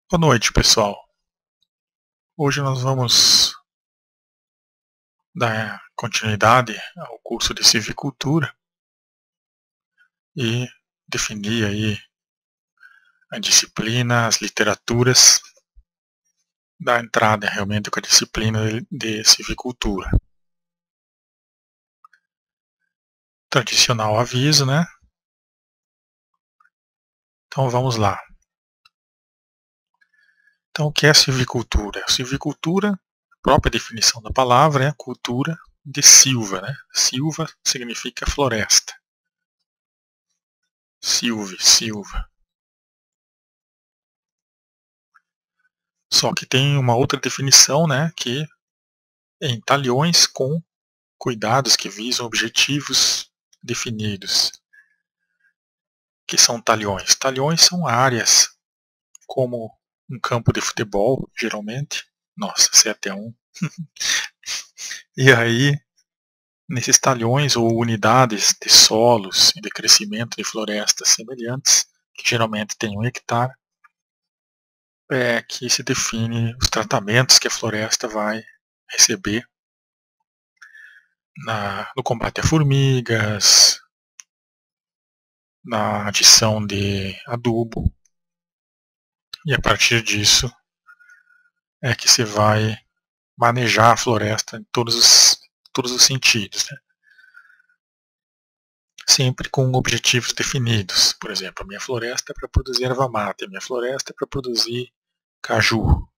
Boa noite, pessoal. Hoje nós vamos dar continuidade ao curso de Civicultura e definir aí a disciplina, as literaturas, dar entrada realmente com a disciplina de Civicultura. Tradicional aviso, né? Então vamos lá. Então o que é Civicultura? Civicultura, a própria definição da palavra, é a cultura de silva, né? Silva significa floresta. Silva. Só que tem uma outra definição, né, que é em talhões com cuidados que visam objetivos definidos. Que são talhões? Talhões são áreas como um campo de futebol, geralmente. Nossa, 7-1. E aí, nesses talhões ou unidades de solos e de crescimento de florestas semelhantes, que geralmente tem 1 hectare, é que se define os tratamentos que a floresta vai receber no combate a formigas, na adição de adubo, e a partir disso é que se vai manejar a floresta em todos os sentidos, né? Sempre com objetivos definidos. Por exemplo, a minha floresta é para produzir erva mate, a minha floresta é para produzir caju.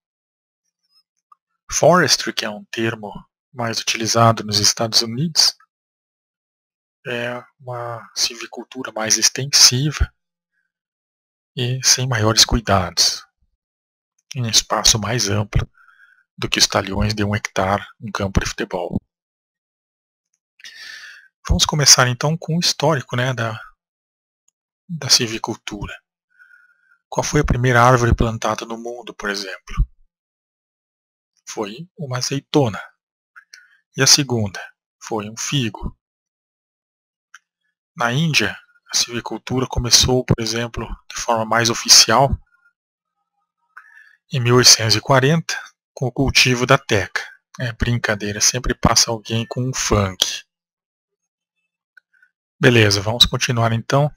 Forestry, que é um termo mais utilizado nos Estados Unidos, é uma silvicultura mais extensiva e sem maiores cuidados, em um espaço mais amplo do que os talhões de 1 hectare, um campo de futebol. Vamos começar então com o histórico, né, da silvicultura. Qual foi a primeira árvore plantada no mundo, por exemplo? Foi uma azeitona. E a segunda? Foi um figo. Na Índia, a silvicultura começou, por exemplo, de forma mais oficial em 1840, com o cultivo da teca. É brincadeira, sempre passa alguém com um funk. Beleza, vamos continuar então.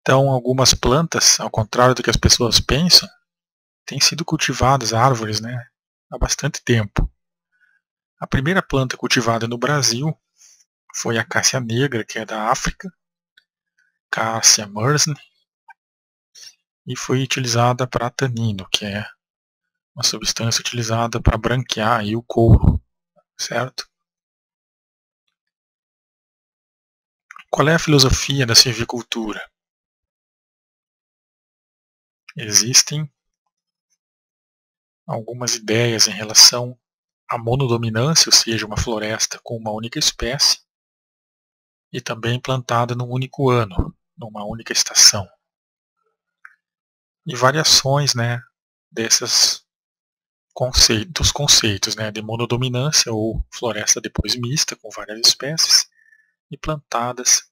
Então, algumas plantas, ao contrário do que as pessoas pensam, têm sido cultivadas árvores, né, há bastante tempo. A primeira planta cultivada no Brasil foi a cássia negra, que é da África, Cassia mersni, e foi utilizada para tanino, que é uma substância utilizada para branquear aí o couro, certo? Qual é a filosofia da silvicultura? Existem algumas ideias em relação à monodominância, ou seja, uma floresta com uma única espécie, e também plantada num único ano, numa única estação. E variações, né, dos conceitos, né, de monodominância ou floresta depois mista com várias espécies e plantadas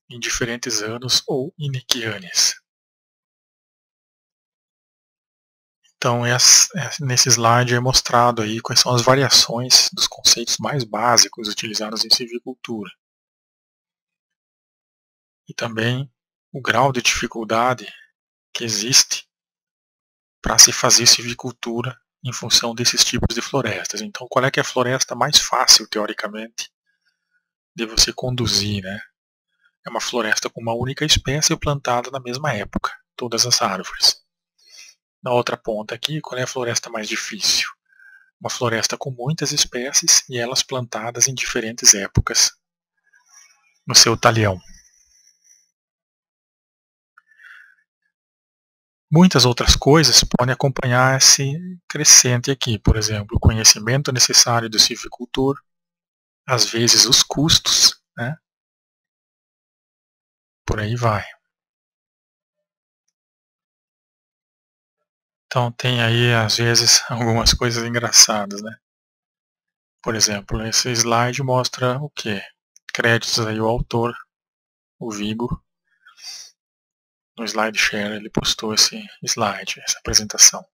em diferentes anos ou inequiâneas. Então, nesse slide é mostrado aí quais são as variações dos conceitos mais básicos utilizados em silvicultura. E também o grau de dificuldade que existe para se fazer silvicultura em função desses tipos de florestas. Então, qual é que é a floresta mais fácil, teoricamente, de você conduzir, né? É uma floresta com uma única espécie plantada na mesma época, todas as árvores. Na outra ponta aqui, qual é a floresta mais difícil? Uma floresta com muitas espécies e elas plantadas em diferentes épocas no seu talhão. Muitas outras coisas podem acompanhar esse crescente aqui, por exemplo, o conhecimento necessário do silvicultor, às vezes os custos, né? Por aí vai. Então tem aí, às vezes, algumas coisas engraçadas, né? Por exemplo, esse slide mostra o quê? Créditos aí ao autor, o Vigo, no SlideShare ele postou esse slide, essa apresentação,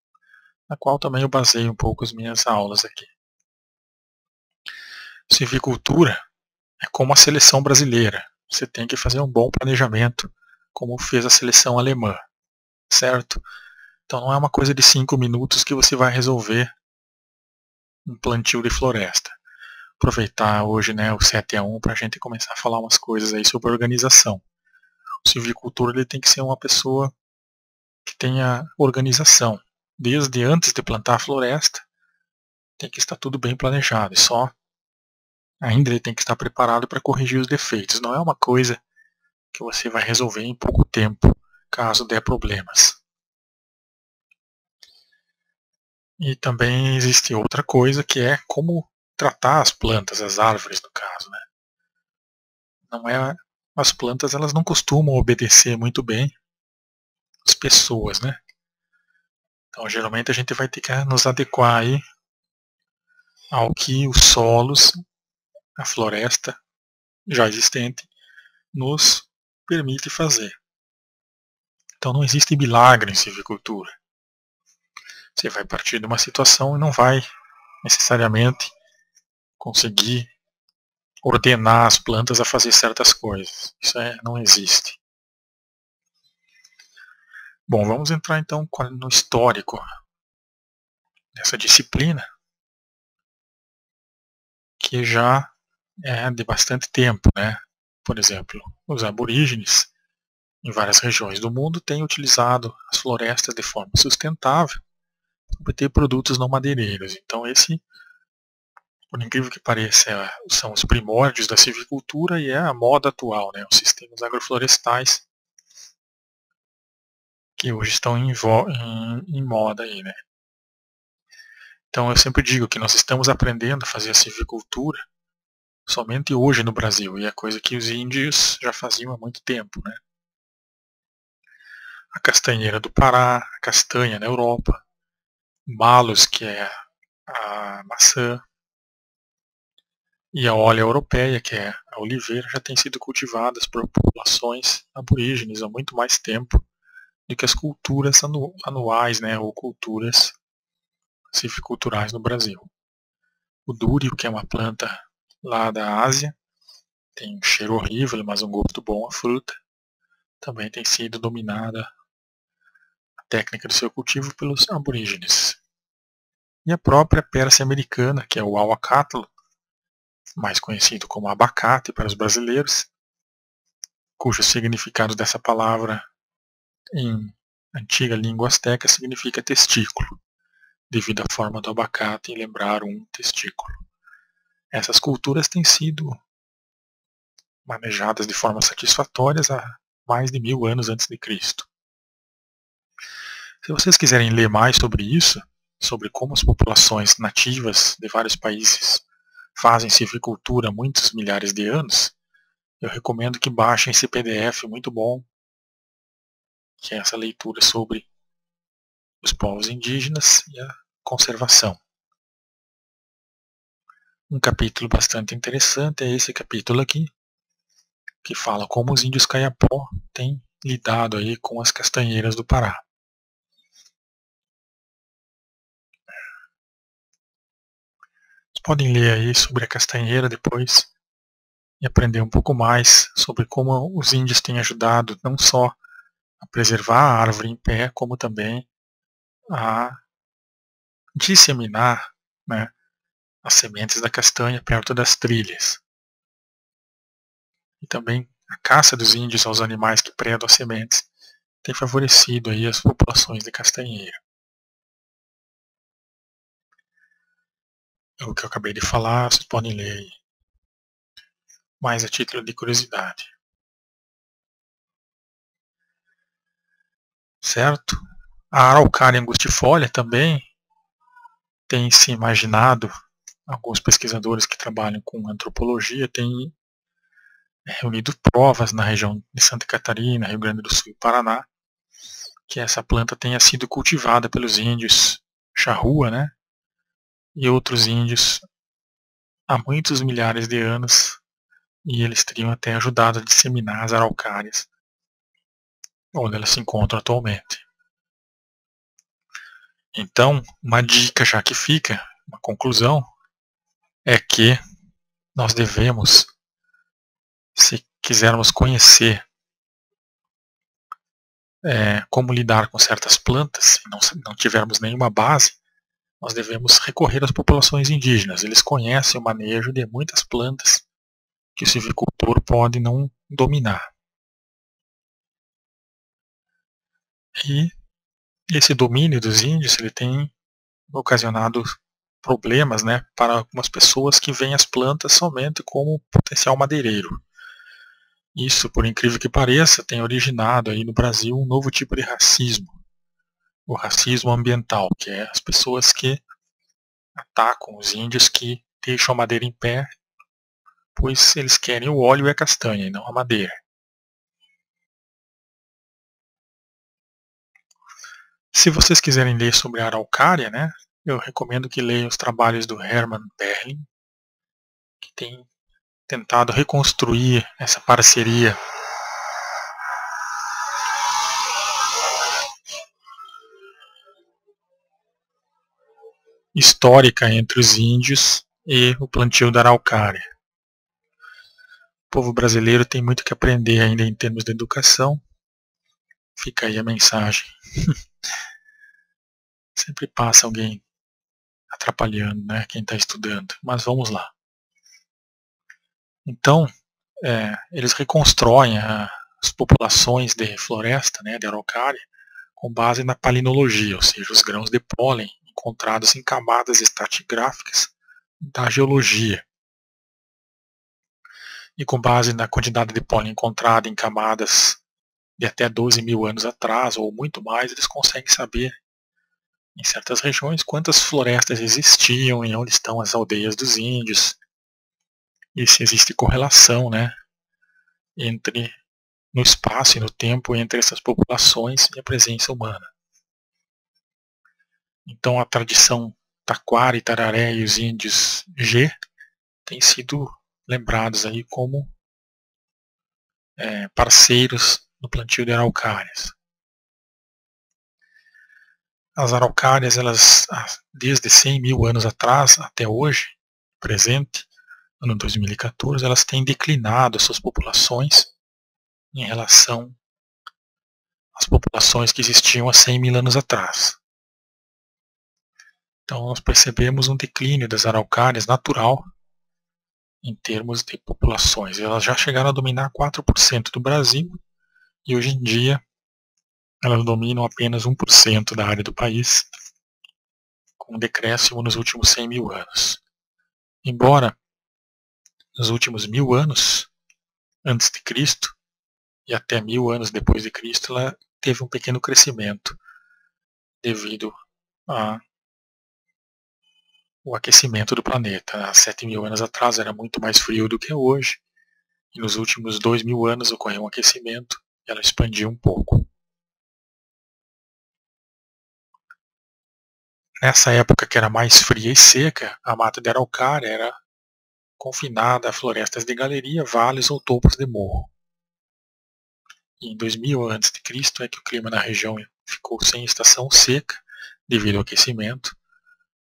na qual também eu baseio um pouco as minhas aulas aqui. Silvicultura é como a seleção brasileira. Você tem que fazer um bom planejamento, como fez a seleção alemã, certo? Então não é uma coisa de 5 minutos que você vai resolver um plantio de floresta. Aproveitar hoje, né, o 7-1 para a gente começar a falar umas coisas aí sobre organização. O silvicultor ele tem que ser uma pessoa que tenha organização. Desde antes de plantar a floresta, tem que estar tudo bem planejado. E só ainda ele tem que estar preparado para corrigir os defeitos. Não é uma coisa que você vai resolver em pouco tempo, caso der problemas. E também existe outra coisa que é como tratar as plantas, as árvores no caso, né? Não é, as plantas elas não costumam obedecer muito bem as pessoas, né? Então geralmente a gente vai ter que nos adequar aí ao que os solos, a floresta já existente, nos permite fazer. Então não existe milagre em silvicultura. Você vai partir de uma situação e não vai necessariamente conseguir ordenar as plantas a fazer certas coisas. Isso não existe. Bom, vamos entrar então no histórico dessa disciplina, que já é de bastante tempo, né? Por exemplo, os aborígenes em várias regiões do mundo têm utilizado as florestas de forma sustentável para obter produtos não madeireiros. Então esse, por incrível que pareça, são os primórdios da silvicultura e é a moda atual, né? Os sistemas agroflorestais que hoje estão em moda aí, né? Então eu sempre digo que nós estamos aprendendo a fazer a silvicultura somente hoje no Brasil, e é coisa que os índios já faziam há muito tempo, né? A castanheira do Pará, a castanha na Europa, malus, que é a maçã, e a olea europeia, que é a oliveira, já têm sido cultivadas por populações aborígenes há muito mais tempo do que as culturas anuais, né, ou culturas silviculturais no Brasil. O dúrio, que é uma planta lá da Ásia, tem um cheiro horrível, mas um gosto bom a fruta, também tem sido dominada a técnica do seu cultivo pelos aborígenes. E a própria Pérsia americana, que é o auacátalo, mais conhecido como abacate para os brasileiros, cujo significado dessa palavra em antiga língua asteca significa testículo, devido à forma do abacate e lembrar um testículo. Essas culturas têm sido manejadas de forma satisfatórias há mais de 1000 anos antes de Cristo. Se vocês quiserem ler mais sobre isso, sobre como as populações nativas de vários países fazem silvicultura há muitos milhares de anos, eu recomendo que baixem esse PDF muito bom, que é essa leitura sobre os povos indígenas e a conservação. Um capítulo bastante interessante é esse capítulo aqui, que fala como os índios Kayapó têm lidado aí com as castanheiras do Pará. Vocês podem ler aí sobre a castanheira depois e aprender um pouco mais sobre como os índios têm ajudado não só a preservar a árvore em pé, como também a disseminar, né, as sementes da castanha perto das trilhas. E também a caça dos índios aos animais que predam as sementes tem favorecido aí as populações de castanheira. É o que eu acabei de falar, vocês podem ler aí, mais a título de curiosidade. Certo? A araucária angustifolia também tem se imaginado, alguns pesquisadores que trabalham com antropologia têm reunido provas na região de Santa Catarina, Rio Grande do Sul e Paraná, que essa planta tenha sido cultivada pelos índios charrua, né, e outros índios há muitos milhares de anos, e eles teriam até ajudado a disseminar as araucárias onde elas se encontram atualmente. Então, uma dica já que fica, uma conclusão, é que nós devemos, se quisermos conhecer como lidar com certas plantas, se não tivermos nenhuma base, nós devemos recorrer às populações indígenas. Eles conhecem o manejo de muitas plantas que o silvicultor pode não dominar. E esse domínio dos índios ele tem ocasionado problemas, né, para algumas pessoas que veem as plantas somente como potencial madeireiro. Isso, por incrível que pareça, tem originado aí no Brasil um novo tipo de racismo, o racismo ambiental, que é as pessoas que atacam os índios que deixam a madeira em pé, pois eles querem o óleo e a castanha, e não a madeira. Se vocês quiserem ler sobre a araucária, né, eu recomendo que leiam os trabalhos do Hermann Berlin, que tem tentado reconstruir essa parceria histórica entre os índios e o plantio da araucária. O povo brasileiro tem muito que aprender ainda em termos de educação. Fica aí a mensagem. Sempre passa alguém atrapalhando, né, quem está estudando. Mas vamos lá. Então, eles reconstroem as populações de floresta, né, de araucária, com base na palinologia, ou seja, os grãos de pólen encontrados em camadas estratigráficas da geologia. E com base na quantidade de pólen encontrada em camadas de até 12 mil anos atrás, ou muito mais, eles conseguem saber, em certas regiões, quantas florestas existiam e onde estão as aldeias dos índios, e se existe correlação, né, no espaço e no tempo entre essas populações e a presença humana. Então a tradição taquara, tararé e os índios G têm sido lembrados aí como parceiros no plantio de araucárias. As araucárias, elas, desde 100 mil anos atrás até hoje, presente, ano 2014, elas têm declinado as suas populações em relação às populações que existiam há 100 mil anos atrás. Então nós percebemos um declínio das araucárias natural em termos de populações. Elas já chegaram a dominar 4% do Brasil e hoje em dia elas dominam apenas 1% da área do país, com um decréscimo nos últimos 100 mil anos. Embora nos últimos 1000 anos antes de Cristo e até 1000 anos depois de Cristo, ela teve um pequeno crescimento devido ao aquecimento do planeta. Há 7 mil anos atrás era muito mais frio do que hoje, e nos últimos 2000 anos ocorreu um aquecimento e ela expandiu um pouco. Nessa época que era mais fria e seca, a mata de araucária era confinada a florestas de galeria, vales ou topos de morro. E em 2000 a.C. é que o clima na região ficou sem estação seca devido ao aquecimento,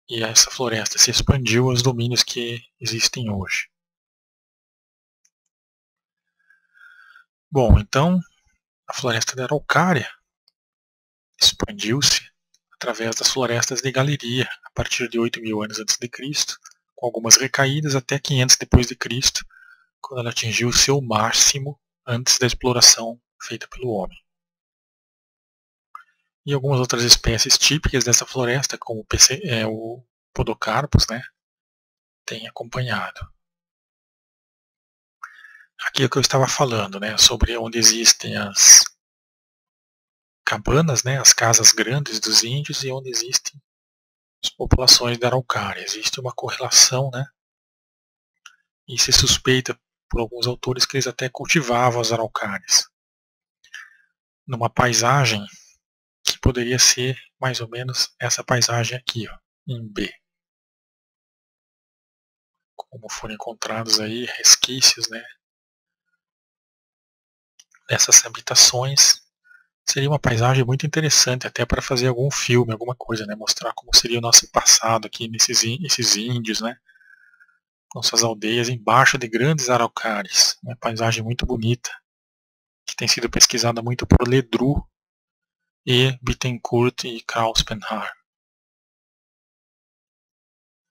e essa floresta se expandiu aos domínios que existem hoje. Bom, então a floresta da araucária expandiu-se através das florestas de galeria a partir de 8.000 anos antes de Cristo, com algumas recaídas até 500 depois de Cristo, quando ela atingiu o seu máximo antes da exploração feita pelo homem. E algumas outras espécies típicas dessa floresta, como o Podocarpus, né, tem acompanhado. Aqui é o que eu estava falando, né, sobre onde existem as cabanas, né, as casas grandes dos índios e onde existem as populações da araucária. Existe uma correlação, né, e se suspeita por alguns autores que eles até cultivavam as araucárias numa paisagem que poderia ser mais ou menos essa paisagem aqui, ó, em B. Como foram encontrados aí resquícios, né, dessas habitações Seria uma paisagem muito interessante até para fazer algum filme, alguma coisa, né? Mostrar como seria o nosso passado aqui nesses índios, né? Com suas aldeias embaixo de grandes araucárias. Uma paisagem muito bonita, que tem sido pesquisada muito por Ledru e Bittencourt e Kraus-Penhar.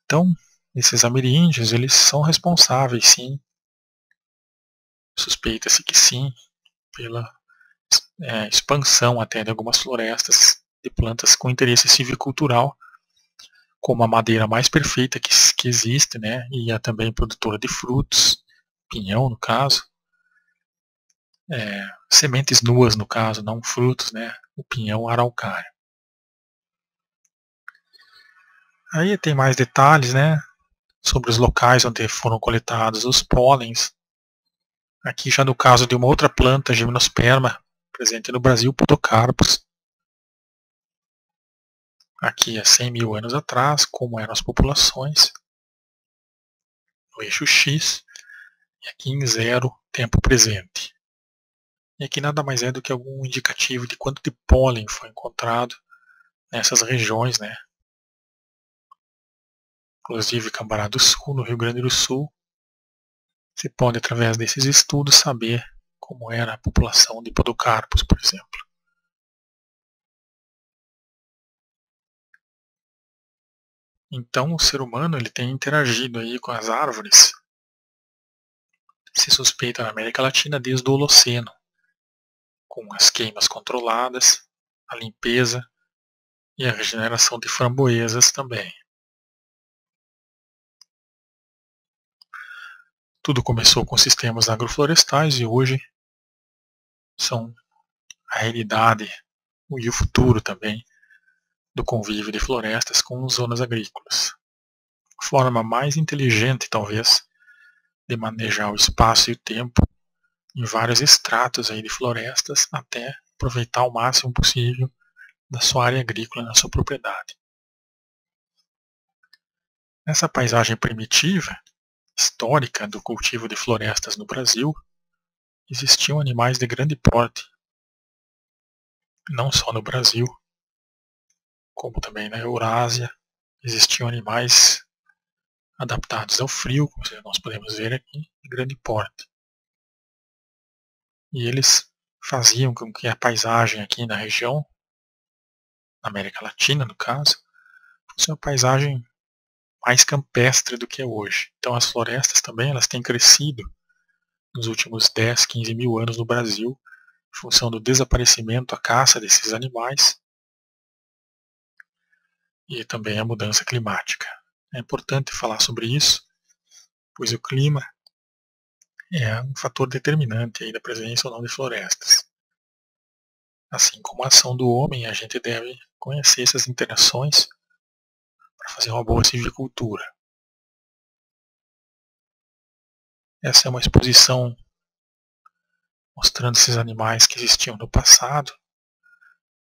Então, esses ameríndios, eles são responsáveis, sim, suspeita-se que sim, pela expansão até de algumas florestas de plantas com interesse civicultural, como a madeira mais perfeita que existe, né, e é também produtora de frutos, pinhão no caso, sementes nuas no caso, não frutos, né, o pinhão araucária. Aí tem mais detalhes, né, sobre os locais onde foram coletados os pólens. Aqui já no caso de uma outra planta, Gymnosperma, presente no Brasil, Podocarpus. Aqui há 100 mil anos atrás, como eram as populações, no eixo X, e aqui em zero, tempo presente. E aqui nada mais é do que algum indicativo de quanto de pólen foi encontrado nessas regiões, né? Inclusive Cambará do Sul, no Rio Grande do Sul. Se pode, através desses estudos, saber como era a população de Podocarpus, por exemplo. Então o ser humano ele tem interagido aí com as árvores, se suspeita na América Latina desde o Holoceno, com as queimas controladas, a limpeza e a regeneração de framboesas também. Tudo começou com sistemas agroflorestais e hoje são a realidade e o futuro também do convívio de florestas com zonas agrícolas. A forma mais inteligente, talvez, de manejar o espaço e o tempo em vários estratos aí de florestas até aproveitar o máximo possível da sua área agrícola na sua propriedade. Nessa paisagem primitiva, histórica do cultivo de florestas no Brasil, existiam animais de grande porte, não só no Brasil, como também na Eurásia, existiam animais adaptados ao frio, como nós podemos ver aqui, de grande porte. E eles faziam com que a paisagem aqui na região, na América Latina no caso, fosse uma paisagem mais campestre do que é hoje. Então as florestas também elas têm crescido nos últimos 10, 15 mil anos no Brasil, em função do desaparecimento, a caça desses animais e também a mudança climática. É importante falar sobre isso, pois o clima é um fator determinante aí da presença ou não de florestas. Assim como a ação do homem, a gente deve conhecer essas interações para fazer uma boa silvicultura. Essa é uma exposição mostrando esses animais que existiam no passado.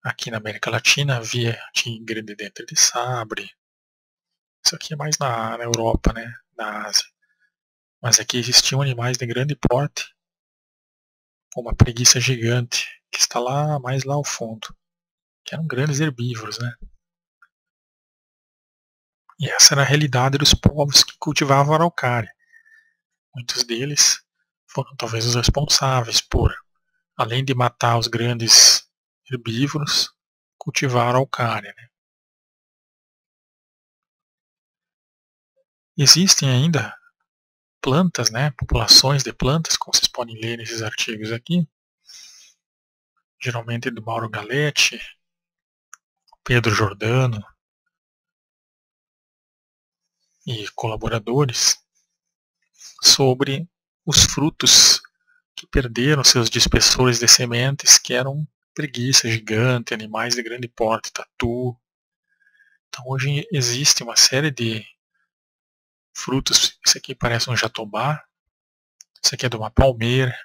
Aqui na América Latina havia tigre de dente de sabre. Isso aqui é mais na Europa, né? Na Ásia. Mas aqui existiam animais de grande porte, como a preguiça gigante, que está lá mais lá ao fundo, que eram grandes herbívoros, né? E essa era a realidade dos povos que cultivavam a araucária. Muitos deles foram talvez os responsáveis por, além de matar os grandes herbívoros, cultivar a araucária. Né? Existem ainda plantas, né, populações de plantas, como vocês podem ler nesses artigos aqui, geralmente do Mauro Galetti, Pedro Giordano e colaboradores, sobre os frutos que perderam seus dispersores de sementes, que eram preguiça gigante, animais de grande porte, tatu. Então hoje existe uma série de frutos. Esse aqui parece um jatobá, esse aqui é de uma palmeira,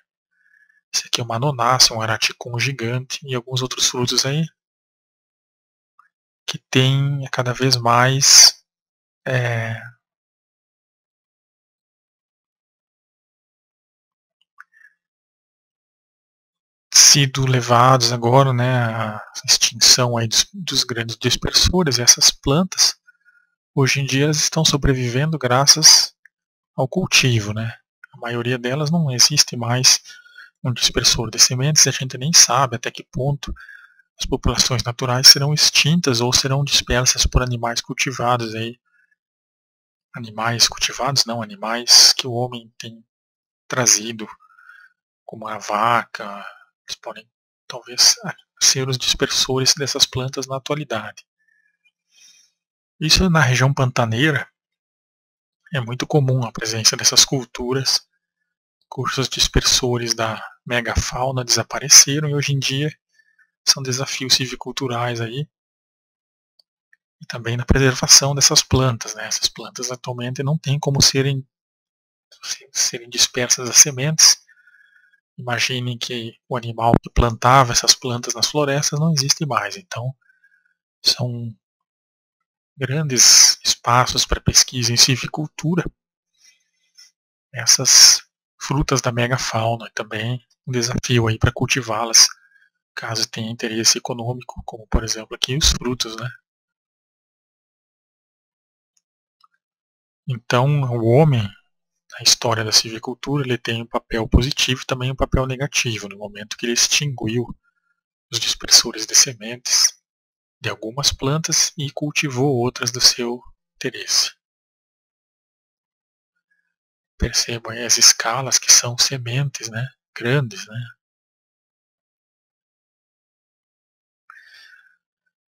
esse aqui é uma nonácea, um araticum gigante e alguns outros frutos aí que tem cada vez mais é, sido levados agora, né, à extinção aí dos grandes dispersores, e essas plantas, hoje em dia, elas estão sobrevivendo graças ao cultivo, né? A maioria delas não existe mais um dispersor de sementes, e a gente nem sabe até que ponto as populações naturais serão extintas ou serão dispersas por animais cultivados aí. Animais cultivados não, animais que o homem tem trazido, como a vaca, eles podem talvez ser os dispersores dessas plantas na atualidade. Isso na região pantaneira é muito comum a presença dessas culturas, cujos dispersores da megafauna desapareceram e hoje em dia são desafios civiculturais aí, e também na preservação dessas plantas, né? Essas plantas atualmente não têm como serem dispersas as sementes. Imaginem que o animal que plantava essas plantas nas florestas não existe mais, então são grandes espaços para pesquisa em silvicultura, essas frutas da megafauna, e também um desafio aí para cultivá-las, caso tenha interesse econômico, como por exemplo aqui os frutos, né? Então o homem, na história da silvicultura, ele tem um papel positivo e também um papel negativo, no momento que ele extinguiu os dispersores de sementes de algumas plantas e cultivou outras do seu interesse. Percebam aí as escalas que são sementes, né? Grandes, né?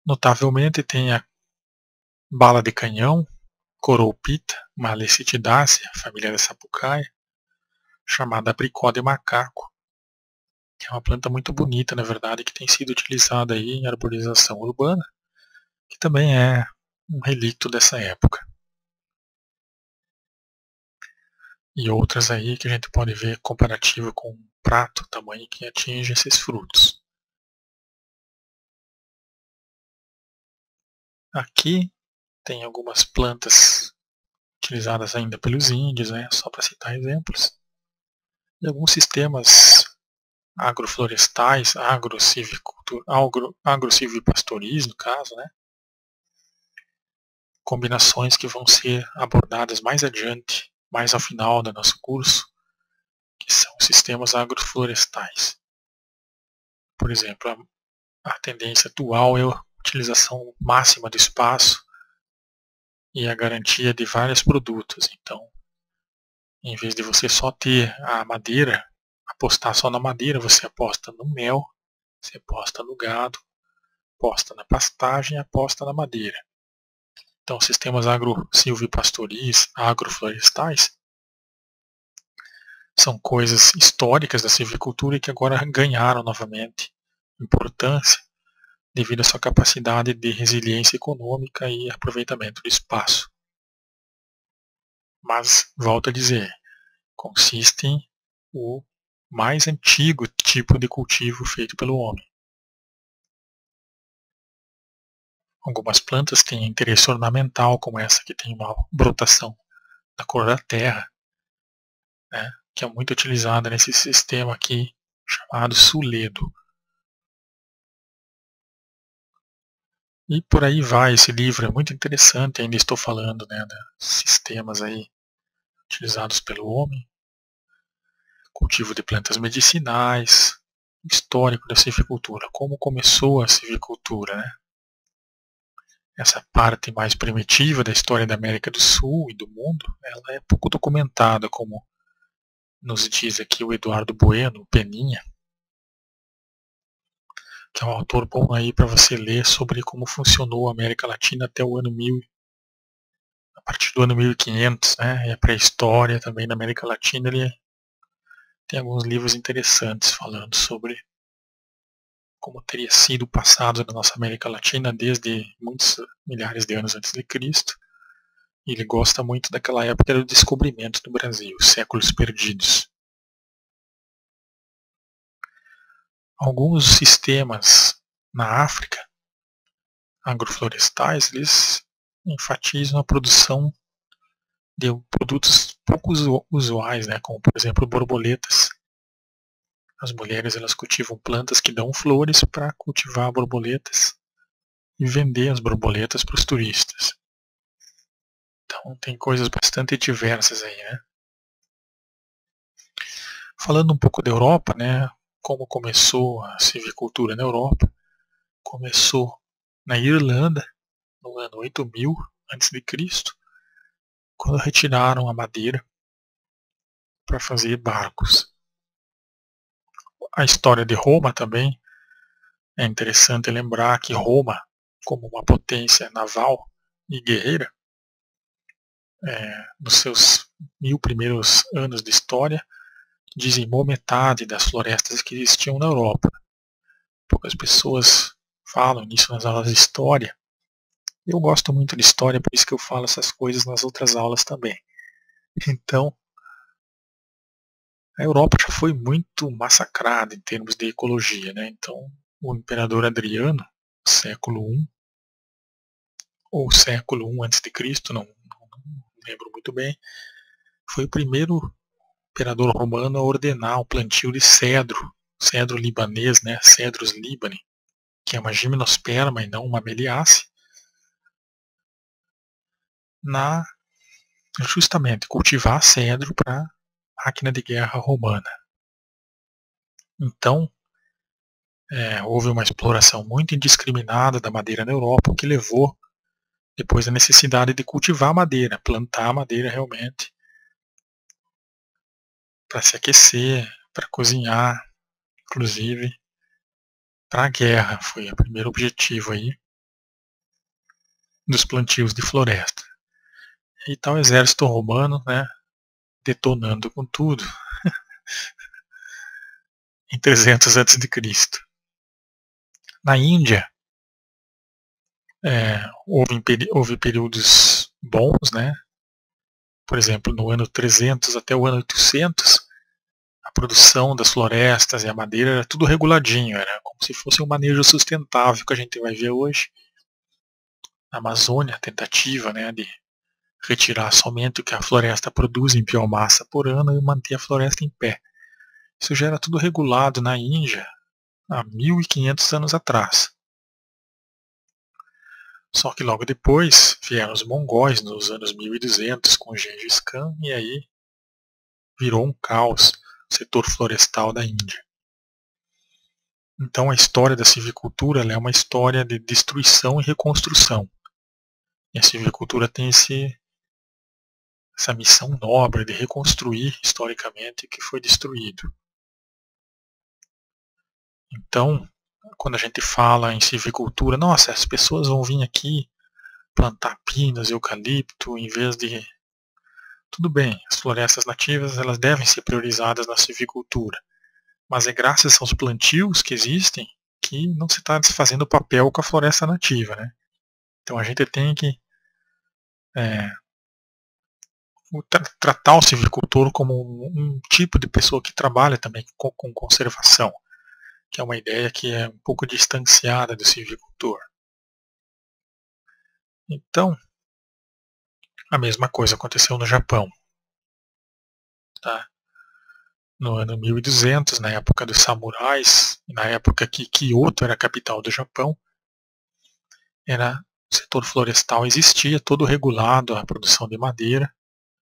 Notavelmente tem a bala de canhão, Coroupita, uma Lecitidaceae, família da sapucaia, chamada abricó de macaco, que é uma planta muito bonita, na verdade, que tem sido utilizada aí em arborização urbana, que também é um relicto dessa época. E outras aí que a gente pode ver comparativo com um prato, tamanho que atinge esses frutos. Aqui tem algumas plantas utilizadas ainda pelos índios, né, só para citar exemplos. E alguns sistemas agroflorestais, agrossilvipastoris, no caso, né, combinações que vão ser abordadas mais adiante, mais ao final do nosso curso, que são sistemas agroflorestais. Por exemplo, a tendência atual é a utilização máxima do espaço e a garantia de vários produtos. Então, em vez de você só ter a madeira, apostar só na madeira, você aposta no mel, você aposta no gado, aposta na pastagem, aposta na madeira. Então, sistemas agro-silvipastoris, agroflorestais, são coisas históricas da silvicultura e que agora ganharam novamente importância devido à sua capacidade de resiliência econômica e aproveitamento do espaço. Mas, volto a dizer, consistem o mais antigo tipo de cultivo feito pelo homem. Algumas plantas têm interesse ornamental, como essa que tem uma brotação da cor da terra, né, que é muito utilizada nesse sistema aqui chamado suledo. E por aí vai, esse livro é muito interessante, ainda estou falando, né, de sistemas aí utilizados pelo homem, cultivo de plantas medicinais, histórico da silvicultura, como começou a silvicultura, né? Essa parte mais primitiva da história da América do Sul e do mundo, ela é pouco documentada, como nos diz aqui o Eduardo Bueno, Peninha, que é um autor bom aí para você ler sobre como funcionou a América Latina até o ano 1000, a partir do ano 1500, né? E a pré-história também da América Latina, ele tem alguns livros interessantes falando sobre como teria sido o passado da nossa América Latina desde muitos milhares de anos antes de Cristo. E ele gosta muito daquela época do descobrimento do Brasil, séculos perdidos. Alguns sistemas na África, agroflorestais, eles enfatizam a produção de produtos pouco usuais, né, como por exemplo borboletas, As mulheres elas cultivam plantas que dão flores para cultivar borboletas e vender as borboletas para os turistas. Então tem coisas bastante diversas aí, né? Falando um pouco da Europa, né? Como começou a silvicultura na Europa? Começou na Irlanda, no ano 8000 a.C., quando retiraram a madeira para fazer barcos. A história de Roma também é interessante lembrar que Roma, como uma potência naval e guerreira, nos seus 1000 primeiros anos de história, dizimou metade das florestas que existiam na Europa. Poucas pessoas falam nisso nas aulas de história. Eu gosto muito de história, por isso que eu falo essas coisas nas outras aulas também. Então, a Europa já foi muito massacrada em termos de ecologia, né? Então, o imperador Adriano, século I, ou século I antes de Cristo, não lembro muito bem, foi o primeiro imperador romano a ordenar o plantio de cedro libanês, né? Cedrus libani, que é uma gimnosperma e não uma meliace, na justamente cultivar cedro para máquina de guerra romana. Então, houve uma exploração muito indiscriminada da madeira na Europa, o que levou depois à necessidade de cultivar madeira, plantar madeira realmente, para se aquecer, para cozinhar, inclusive para a guerra, foi o primeiro objetivo aí dos plantios de floresta. E tal o exército romano, né, detonando com tudo em 300 a.C. Na Índia, houve períodos bons, né? Por exemplo, no ano 300 até o ano 800, a produção das florestas e a madeira era tudo reguladinho, era como se fosse um manejo sustentável que a gente vai ver hoje. Na Amazônia, a tentativa, né, de retirar somente o que a floresta produz em biomassa por ano e manter a floresta em pé. Isso já era tudo regulado na Índia há 1500 anos atrás. Só que logo depois vieram os mongóis nos anos 1200 com Gengis Khan e aí virou um caos o setor florestal da Índia. Então a história da silvicultura é uma história de destruição e reconstrução. E a silvicultura tem essa missão nobre de reconstruir historicamente o que foi destruído. Então, quando a gente fala em silvicultura, nossa, as pessoas vão vir aqui plantar pinos, eucalipto, em vez de... Tudo bem, as florestas nativas elas devem ser priorizadas na silvicultura, mas é graças aos plantios que existem que não se está desfazendo o papel com a floresta nativa, né? Então a gente tem que tratar o silvicultor como um tipo de pessoa que trabalha também com conservação, que é uma ideia que é um pouco distanciada do silvicultor. Então, a mesma coisa aconteceu no Japão. Tá? No ano 1200, na época dos samurais, na época que Kyoto era a capital do Japão, o setor florestal existia, todo regulado a produção de madeira,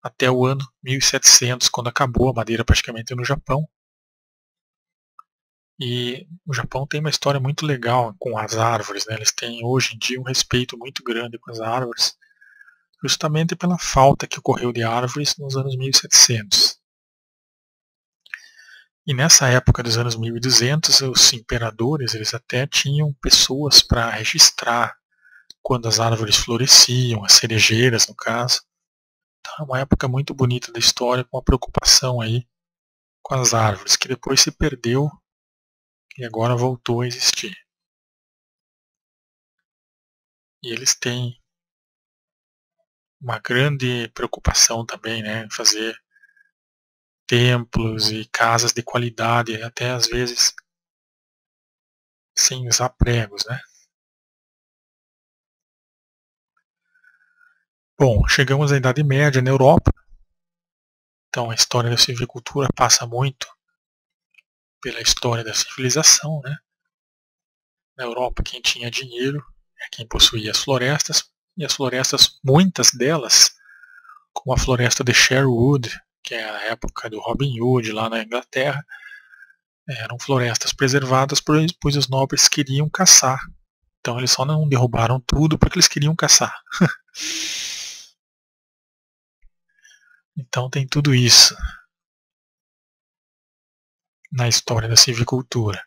até o ano 1700, quando acabou a madeira praticamente no Japão. E o Japão tem uma história muito legal com as árvores, né? Eles têm hoje em dia um respeito muito grande com as árvores, justamente pela falta que ocorreu de árvores nos anos 1700. E nessa época dos anos 1200, os imperadores eles até tinham pessoas para registrar quando as árvores floresciam, as cerejeiras no caso. Então é uma época muito bonita da história, com uma preocupação aí com as árvores, que depois se perdeu e agora voltou a existir. E eles têm uma grande preocupação também, né, em fazer templos e casas de qualidade, até às vezes sem usar pregos, né. Bom, chegamos à Idade Média na Europa, então a história da silvicultura passa muito pela história da civilização, né? Na Europa, quem tinha dinheiro é quem possuía as florestas, e as florestas, muitas delas, como a floresta de Sherwood, que é a época do Robin Hood lá na Inglaterra, eram florestas preservadas pois os nobres queriam caçar. Então eles só não derrubaram tudo porque eles queriam caçar. Então tem tudo isso na história da silvicultura.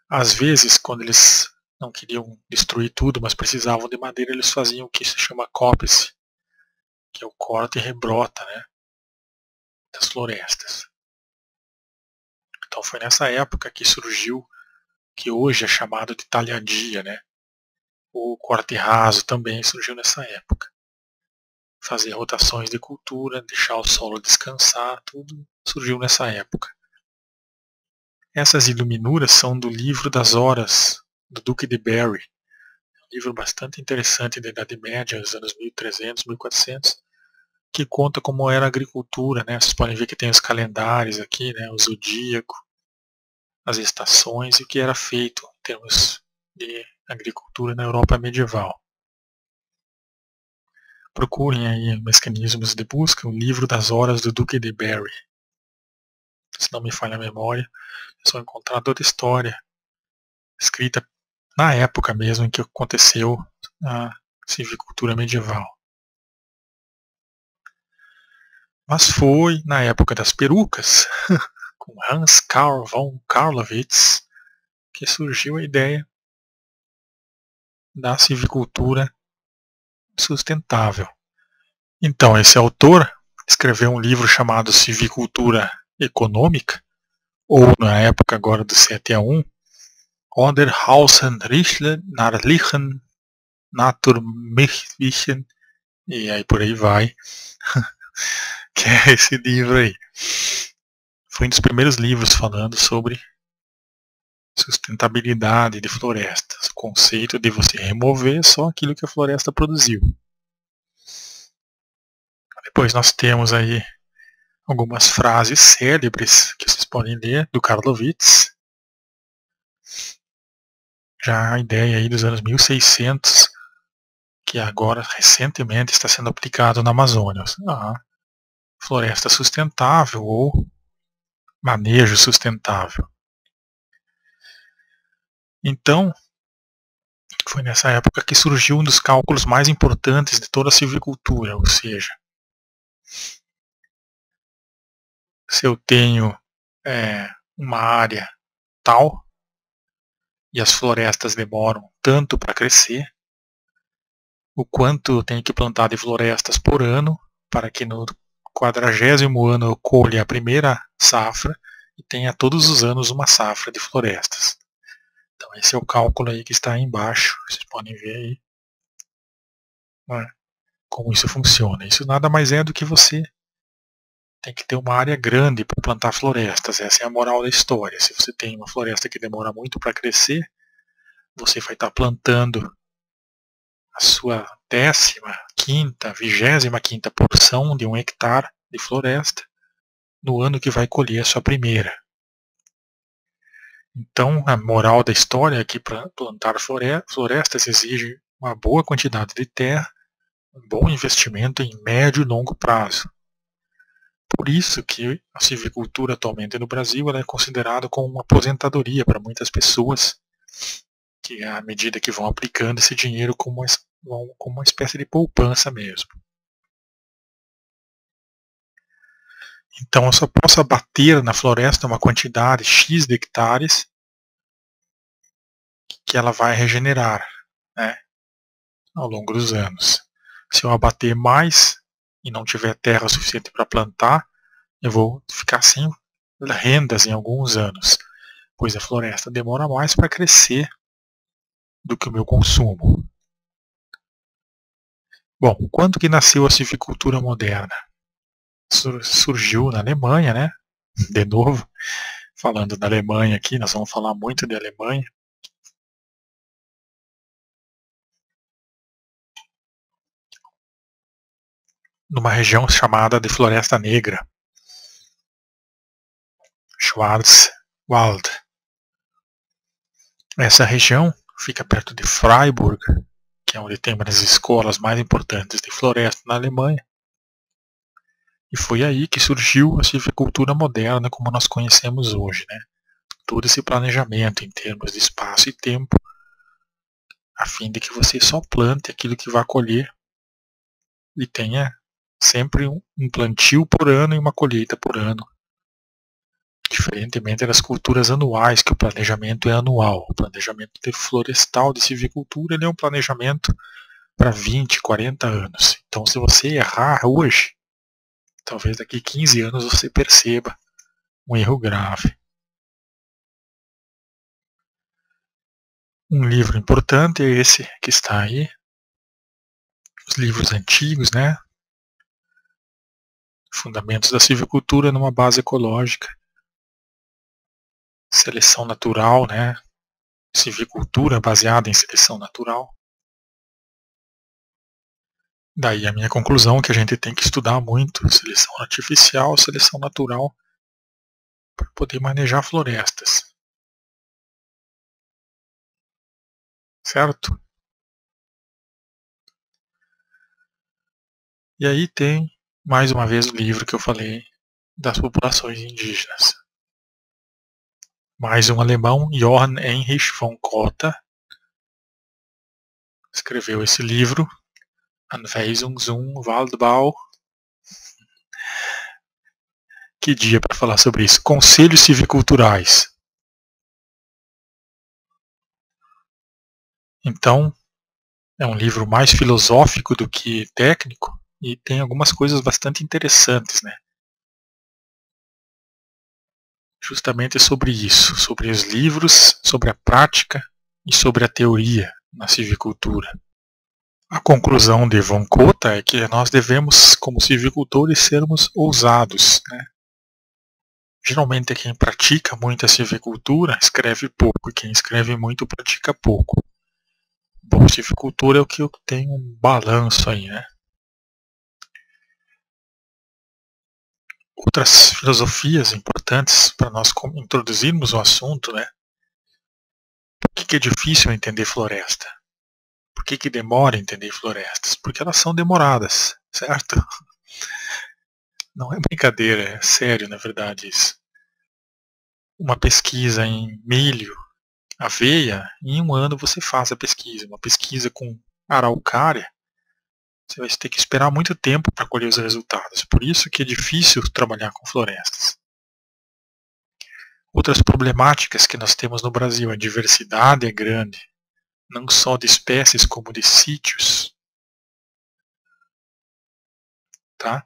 Às vezes, quando eles não queriam destruir tudo, mas precisavam de madeira, eles faziam o que se chama cópice, que é o corte e rebrota, né, das florestas. Então foi nessa época que surgiu, que hoje é chamado de talhadia, né? O corte raso também surgiu nessa época. Fazer rotações de cultura, deixar o solo descansar, tudo surgiu nessa época. Essas iluminuras são do livro das horas, do Duque de Berry. Um livro bastante interessante da Idade Média, dos anos 1300, 1400, que conta como era a agricultura, né? Vocês podem ver que tem os calendários aqui, né? O zodíaco, as estações e o que era feito em termos de agricultura na Europa medieval. Procurem aí mecanismos de busca, o livro das horas do Duque de Berry. Se não me falha a memória, vocês vão encontrar toda a história escrita na época mesmo em que aconteceu a silvicultura medieval. Mas foi na época das perucas, com Hans Carl von Carlowitz, que surgiu a ideia da silvicultura sustentável. Então, esse autor escreveu um livro chamado Silvicultura Econômica, ou na época agora do 7-1, Onderhausen Nachrichten Naturmärchen, e aí por aí vai, que é esse livro aí. Foi um dos primeiros livros falando sobre sustentabilidade de florestas, o conceito de você remover só aquilo que a floresta produziu. Depois nós temos aí algumas frases célebres que vocês podem ler do Carlowitz. Já a ideia aí dos anos 1600, que agora recentemente está sendo aplicado na Amazônia. A floresta sustentável ou manejo sustentável. Então, foi nessa época que surgiu um dos cálculos mais importantes de toda a silvicultura, ou seja, se eu tenho uma área tal e as florestas demoram tanto para crescer, o quanto eu tenho que plantar de florestas por ano para que no 40º ano eu colha a primeira safra e tenha todos os anos uma safra de florestas. Então esse é o cálculo aí que está aí embaixo, vocês podem ver aí, né, como isso funciona. Isso nada mais é do que você tem que ter uma área grande para plantar florestas. Essa é a moral da história. Se você tem uma floresta que demora muito para crescer, você vai estar plantando a sua 15ª, 25ª porção de 1 hectare de floresta no ano que vai colher a sua primeira. Então, a moral da história é que para plantar florestas exige uma boa quantidade de terra, um bom investimento em médio e longo prazo. Por isso que a silvicultura atualmente no Brasil ela é considerada como uma aposentadoria para muitas pessoas, que à medida que vão aplicando esse dinheiro como uma espécie de poupança mesmo. Então eu só posso abater na floresta uma quantidade X de hectares que ela vai regenerar, né, ao longo dos anos. Se eu abater mais e não tiver terra suficiente para plantar, eu vou ficar sem rendas em alguns anos, pois a floresta demora mais para crescer do que o meu consumo. Bom, quando que nasceu a silvicultura moderna? Surgiu na Alemanha, né? De novo, falando da Alemanha aqui, nós vamos falar muito de Alemanha. Numa região chamada de Floresta Negra. Schwarzwald. Essa região fica perto de Freiburg, que é onde tem uma das escolas mais importantes de floresta na Alemanha. E foi aí que surgiu a silvicultura moderna como nós conhecemos hoje, né? Todo esse planejamento em termos de espaço e tempo, a fim de que você só plante aquilo que vai colher e tenha sempre um plantio por ano e uma colheita por ano. Diferentemente das culturas anuais, que o planejamento é anual. O planejamento florestal de silvicultura ele é um planejamento para 20, 40 anos. Então se você errar hoje, talvez daqui a 15 anos você perceba um erro grave. Um livro importante é esse que está aí. Os livros antigos, né? Fundamentos da silvicultura numa base ecológica. Seleção natural, né? Silvicultura baseada em seleção natural. Daí a minha conclusão é que a gente tem que estudar muito seleção artificial, seleção natural, para poder manejar florestas. Certo? E aí tem, mais uma vez, o livro que eu falei das populações indígenas. Mais um alemão, Johann Heinrich von Cotta, escreveu esse livro, Anweisung zum Waldbau. Que dia para falar sobre isso? Conselhos silviculturais. Então, é um livro mais filosófico do que técnico e tem algumas coisas bastante interessantes, né? Justamente sobre isso, sobre os livros, sobre a prática e sobre a teoria na silvicultura. A conclusão de von Cotta é que nós devemos, como silvicultores, sermos ousados, né? Geralmente quem pratica muito a silvicultura escreve pouco, e quem escreve muito pratica pouco. Bom, silvicultura é o que eu tenho um balanço aí, né? Outras filosofias importantes para nós introduzirmos o assunto, né? Por que é difícil entender floresta? Por que demora entender florestas? Porque elas são demoradas, certo? Não é brincadeira, é sério na verdade isso. Uma pesquisa em milho, aveia, em um ano você faz a pesquisa. Uma pesquisa com araucária, você vai ter que esperar muito tempo para colher os resultados. Por isso que é difícil trabalhar com florestas. Outras problemáticas que nós temos no Brasil, a diversidade é grande, não só de espécies como de sítios. Tá?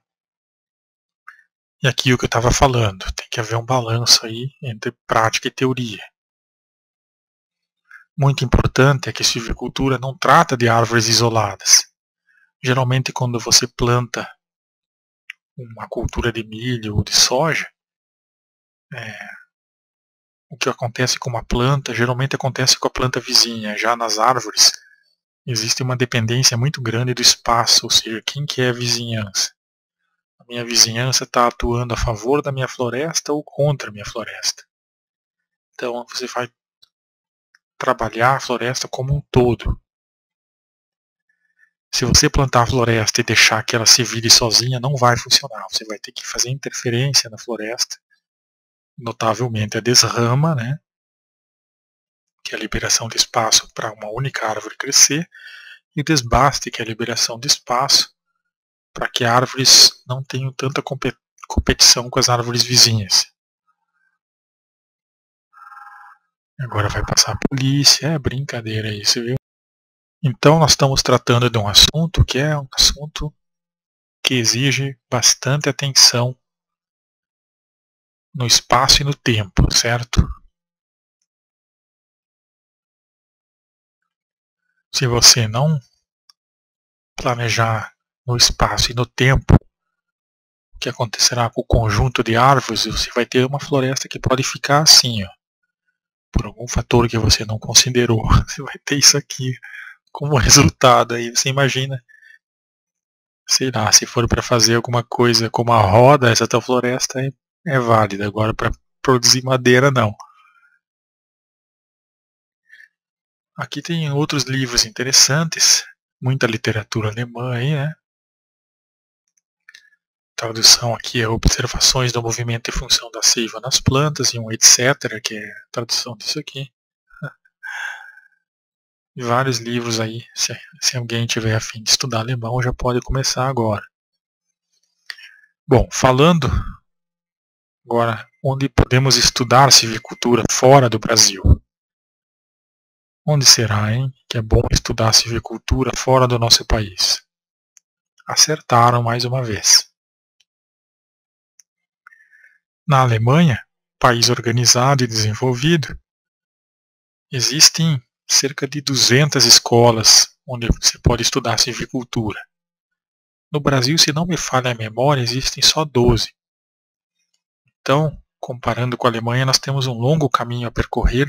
E aqui o que eu estava falando, tem que haver um balanço aí entre prática e teoria. Muito importante é que a silvicultura não trata de árvores isoladas. Geralmente quando você planta uma cultura de milho ou de soja, o que acontece com uma planta, geralmente acontece com a planta vizinha. Já nas árvores, existe uma dependência muito grande do espaço, ou seja, quem que é a vizinhança? A minha vizinhança está atuando a favor da minha floresta ou contra a minha floresta. Então você vai trabalhar a floresta como um todo. Se você plantar a floresta e deixar que ela se vire sozinha, não vai funcionar. Você vai ter que fazer interferência na floresta, notavelmente a desrama, né? Que é a liberação de espaço para uma única árvore crescer, e o desbaste, que é a liberação de espaço para que árvores não tenham tanta competição com as árvores vizinhas. Agora vai passar a polícia, é brincadeira isso, viu? Então nós estamos tratando de um assunto que é um assunto que exige bastante atenção no espaço e no tempo, certo? Se você não planejar no espaço e no tempo o que acontecerá com o conjunto de árvores, você vai ter uma floresta que pode ficar assim, ó, por algum fator que você não considerou. Você vai ter isso aqui como resultado. Aí você imagina, sei lá, se for para fazer alguma coisa como a roda, essa tua floresta é válida. Agora para produzir madeira não. Aqui tem outros livros interessantes, muita literatura alemã aí, né? Tradução aqui é Observações do Movimento e Função da Seiva nas Plantas e um etc, que é a tradução disso aqui. E vários livros aí, se alguém tiver a fim de estudar alemão, já pode começar agora. Bom, falando agora onde podemos estudar silvicultura fora do Brasil. Onde será, hein, que é bom estudar silvicultura fora do nosso país? Acertaram mais uma vez. Na Alemanha, país organizado e desenvolvido, existem cerca de 200 escolas onde você pode estudar silvicultura. No Brasil, se não me falha a memória, existem só 12. Então, comparando com a Alemanha, nós temos um longo caminho a percorrer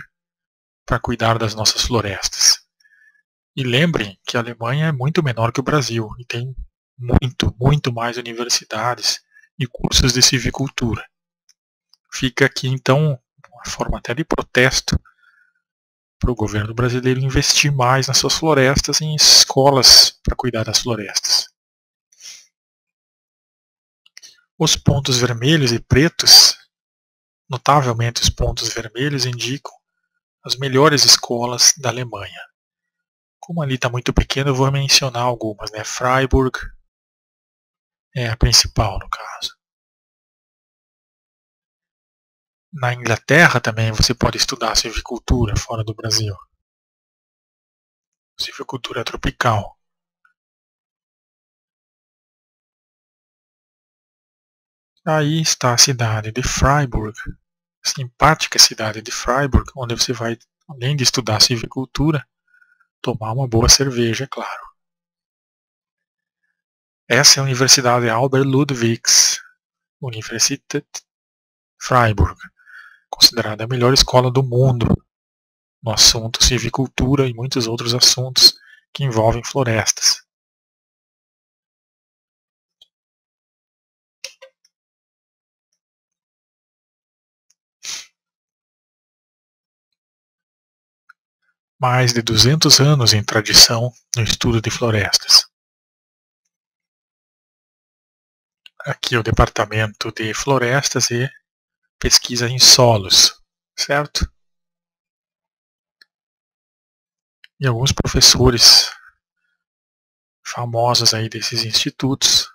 para cuidar das nossas florestas. E lembrem que a Alemanha é muito menor que o Brasil e tem muito mais universidades e cursos de silvicultura. Fica aqui então uma forma até de protesto para o governo brasileiro investir mais nas suas florestas, em escolas para cuidar das florestas. Os pontos vermelhos e pretos, notavelmente os pontos vermelhos, indicam as melhores escolas da Alemanha. Como ali está muito pequeno, eu vou mencionar algumas, né? Freiburg é a principal no caso. Na Inglaterra também você pode estudar silvicultura fora do Brasil. Silvicultura tropical. Aí está a cidade de Freiburg, simpática cidade de Freiburg, onde você vai, além de estudar silvicultura, tomar uma boa cerveja, é claro. Essa é a Universidade Albert Ludwigs, Universität Freiburg, considerada a melhor escola do mundo no assunto silvicultura e muitos outros assuntos que envolvem florestas. Mais de 200 anos em tradição no estudo de florestas. Aqui é o Departamento de Florestas e Pesquisa em Solos, certo? E alguns professores famosos aí desses institutos.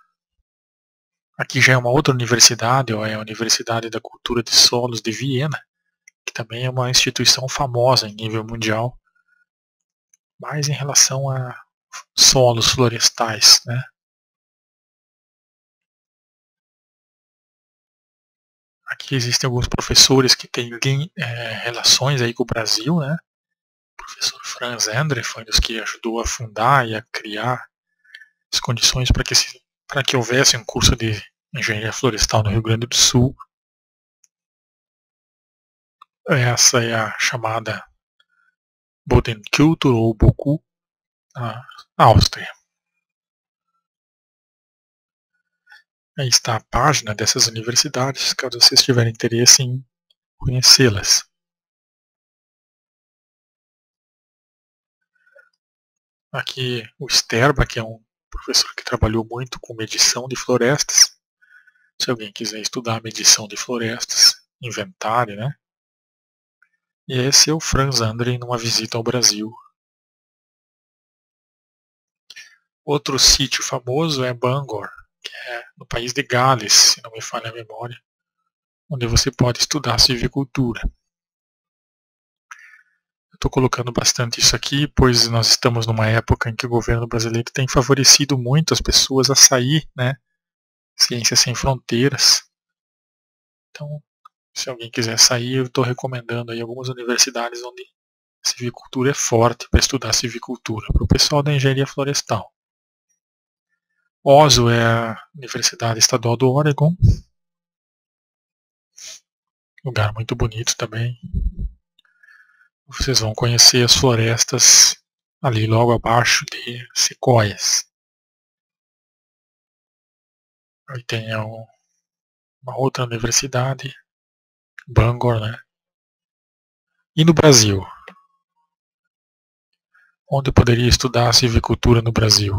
Aqui já é uma outra universidade, é a Universidade da Cultura de Solos de Viena, que também é uma instituição famosa em nível mundial, mas em relação a solos florestais, né? Aqui existem alguns professores que têm relações aí com o Brasil, né? O professor Franz Endre foi um dos que ajudou a fundar e a criar as condições para que houvesse um curso de engenharia florestal no Rio Grande do Sul. Essa é a chamada Bodenkultur ou Boku, na Áustria. Aí está a página dessas universidades, caso vocês tiverem interesse em conhecê-las. Aqui o Sterba, que é um professor que trabalhou muito com medição de florestas. Se alguém quiser estudar medição de florestas, inventário, né? E esse é o Franz Endre numa visita ao Brasil. Outro sítio famoso é Bangor, que é no país de Gales, se não me falha a memória, onde você pode estudar silvicultura. Estou colocando bastante isso aqui, pois nós estamos numa época em que o governo brasileiro tem favorecido muito as pessoas a sair, né? Ciência Sem Fronteiras. Então, se alguém quiser sair, eu estou recomendando aí algumas universidades onde silvicultura é forte para estudar silvicultura, para o pessoal da engenharia florestal. Oslo é a Universidade Estadual do Oregon, lugar muito bonito também. Vocês vão conhecer as florestas ali logo abaixo de sequoias. Aí tem uma outra universidade, Bangor, né? E no Brasil? Onde eu poderia estudar silvicultura no Brasil?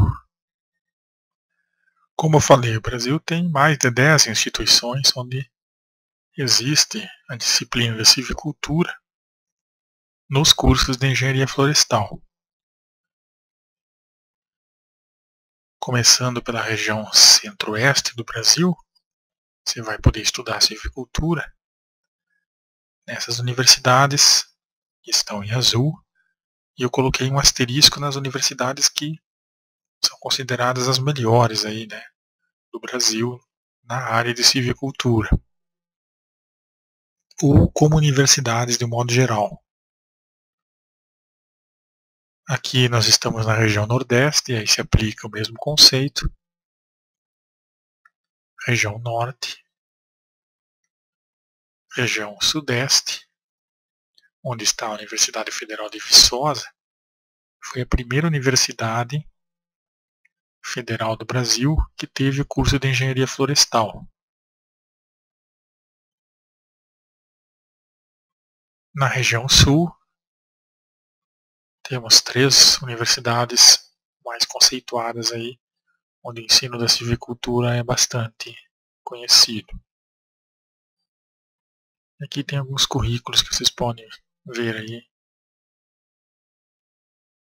Como eu falei, o Brasil tem mais de 10 instituições onde existe a disciplina de silvicultura nos cursos de engenharia florestal. Começando pela região centro-oeste do Brasil, você vai poder estudar silvicultura nessas universidades que estão em azul, e eu coloquei um asterisco nas universidades que são consideradas as melhores aí, né, do Brasil na área de silvicultura, ou como universidades de um modo geral. Aqui nós estamos na região nordeste, e aí se aplica o mesmo conceito. Região norte, região sudeste, onde está a Universidade Federal de Viçosa, foi a primeira universidade federal do Brasil que teve o curso de engenharia florestal. Na região sul, temos 3 universidades mais conceituadas aí, onde o ensino da silvicultura é bastante conhecido. Aqui tem alguns currículos que vocês podem ver aí.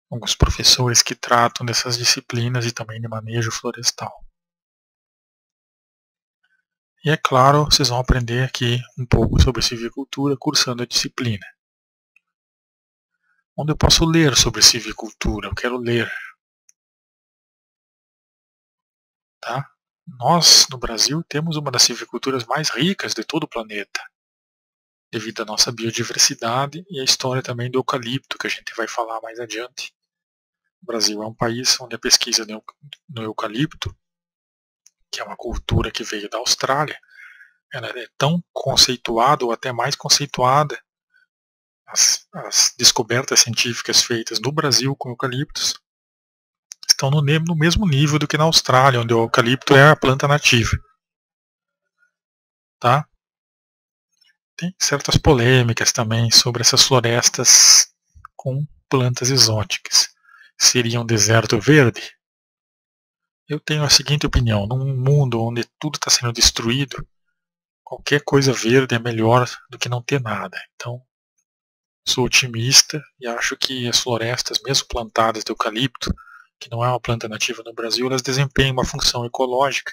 Alguns professores que tratam dessas disciplinas e também de manejo florestal. E é claro, vocês vão aprender aqui um pouco sobre silvicultura cursando a disciplina. Onde eu posso ler sobre silvicultura? Eu quero ler. Tá? Nós, no Brasil, temos uma das silviculturas mais ricas de todo o planeta, devido à nossa biodiversidade e à história também do eucalipto, que a gente vai falar mais adiante. O Brasil é um país onde a pesquisa no eucalipto, que é uma cultura que veio da Austrália, ela é tão conceituada ou até mais conceituada. As descobertas científicas feitas no Brasil com eucaliptos estão no mesmo nível do que na Austrália, onde o eucalipto é a planta nativa. Tá? Tem certas polêmicas também sobre essas florestas com plantas exóticas. Seria um deserto verde? Eu tenho a seguinte opinião: num mundo onde tudo está sendo destruído, qualquer coisa verde é melhor do que não ter nada. Então, sou otimista e acho que as florestas, mesmo plantadas de eucalipto, que não é uma planta nativa no Brasil, elas desempenham uma função ecológica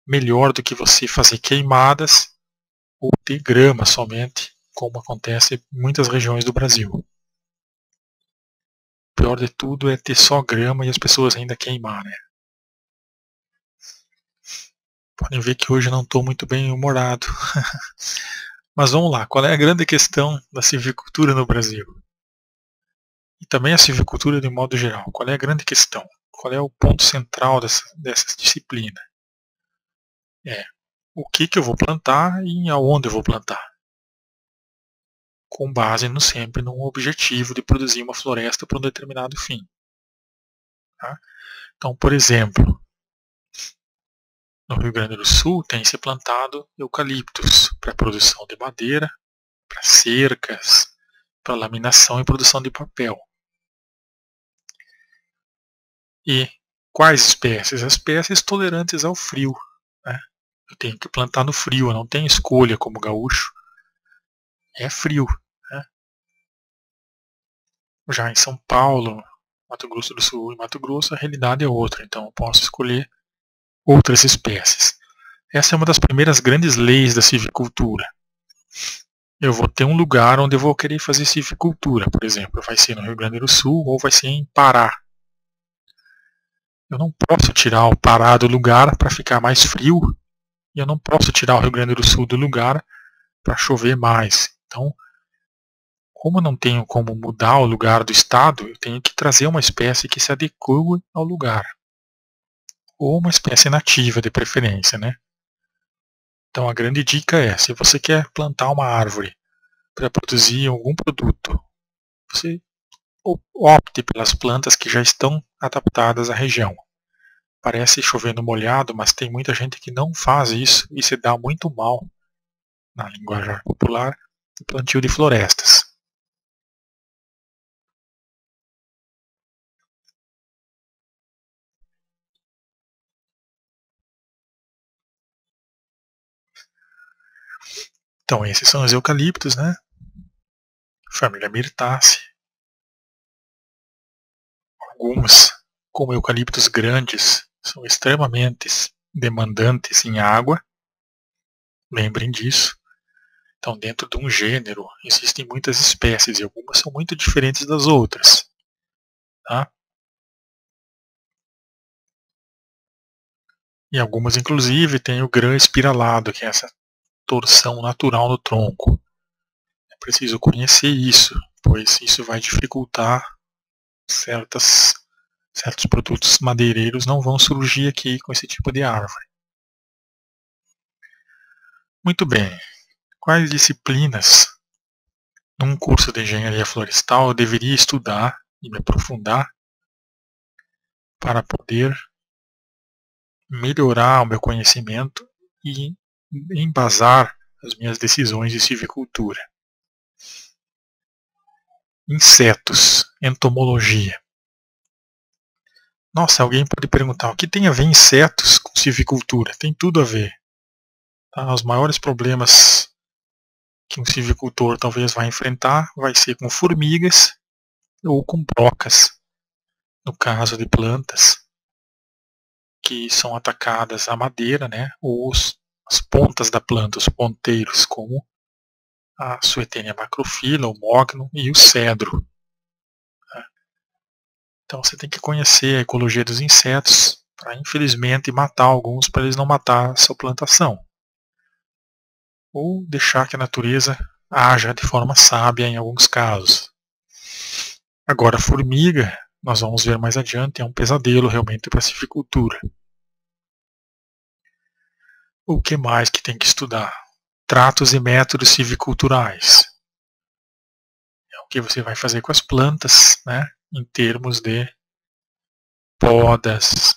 melhor do que você fazer queimadas ou ter grama somente, como acontece em muitas regiões do Brasil. O pior de tudo é ter só grama e as pessoas ainda queimar, né? Podem ver que hoje eu não estou muito bem humorado. Mas vamos lá, qual é a grande questão da silvicultura no Brasil? E também a silvicultura de modo geral. Qual é a grande questão? Qual é o ponto central dessa disciplina? É o que eu vou plantar e aonde eu vou plantar. Com base sempre num objetivo de produzir uma floresta para um determinado fim. Tá? Então, por exemplo, no Rio Grande do Sul tem se plantado eucaliptos para produção de madeira, para cercas, para laminação e produção de papel. E quais espécies? As espécies tolerantes ao frio. Né? Eu tenho que plantar no frio, eu não tenho escolha como gaúcho. É frio. Né? Já em São Paulo, Mato Grosso do Sul e Mato Grosso, a realidade é outra, então eu posso escolher outras espécies. Essa é uma das primeiras grandes leis da silvicultura. Eu vou ter um lugar onde eu vou querer fazer silvicultura, por exemplo, vai ser no Rio Grande do Sul ou vai ser em Pará. Eu não posso tirar o Pará do lugar para ficar mais frio, e eu não posso tirar o Rio Grande do Sul do lugar para chover mais. Então, como eu não tenho como mudar o lugar do estado, eu tenho que trazer uma espécie que se adeque ao lugar. Ou uma espécie nativa de preferência, né? Então a grande dica é, se você quer plantar uma árvore para produzir algum produto, você opte pelas plantas que já estão adaptadas à região. Parece chover no molhado, mas tem muita gente que não faz isso e se dá muito mal na linguagem popular, o plantio de florestas. Então esses são os eucaliptos, né? Família Myrtaceae. Algumas, como eucaliptos grandes, são extremamente demandantes em água. Lembrem disso. Então, dentro de um gênero, existem muitas espécies e algumas são muito diferentes das outras. Tá? E algumas, inclusive, têm o grã espiralado, que é essa torção natural no tronco. É preciso conhecer isso, pois isso vai dificultar certos produtos madeireiros não vão surgir aqui com esse tipo de árvore. Muito bem. Quais disciplinas num curso de engenharia florestal eu deveria estudar e me aprofundar para poder melhorar o meu conhecimento e embasar as minhas decisões de silvicultura? Insetos, entomologia. Nossa, alguém pode perguntar, o que tem a ver insetos com silvicultura? Tem tudo a ver. Tá? Os maiores problemas que um silvicultor talvez vai enfrentar vai ser com formigas ou com brocas, no caso de plantas que são atacadas à madeira, né, ou as pontas da planta, os ponteiros, como a Suetenia macrophylla, o mogno e o cedro. Então você tem que conhecer a ecologia dos insetos para, infelizmente, matar alguns para eles não matar a sua plantação. Ou deixar que a natureza haja de forma sábia em alguns casos. Agora, a formiga, nós vamos ver mais adiante, é um pesadelo realmente para a silvicultura. O que mais que tem que estudar? Tratos e métodos silviculturais. É o que você vai fazer com as plantas, né, em termos de podas,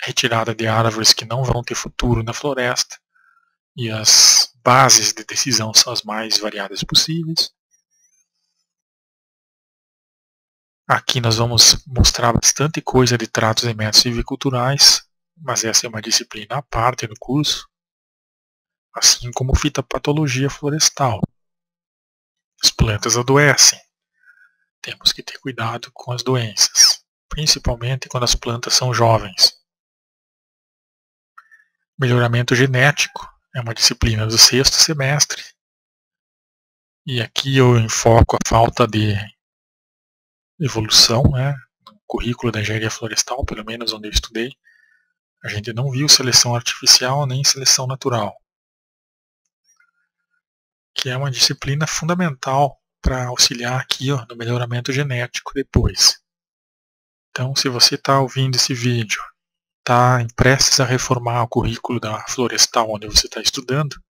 retirada de árvores que não vão ter futuro na floresta, e as bases de decisão são as mais variadas possíveis. Aqui nós vamos mostrar bastante coisa de tratos e métodos silviculturais, mas essa é uma disciplina à parte no curso, assim como fitopatologia florestal. As plantas adoecem, temos que ter cuidado com as doenças, principalmente quando as plantas são jovens. Melhoramento genético é uma disciplina do 6º semestre, e aqui eu enfoco a falta de evolução, né, no currículo da engenharia florestal, pelo menos onde eu estudei. A gente não viu seleção artificial nem seleção natural, que é uma disciplina fundamental para auxiliar aqui, ó, no melhoramento genético depois. Então, se você está ouvindo esse vídeo, está prestes a reformar o currículo da florestal onde você está estudando,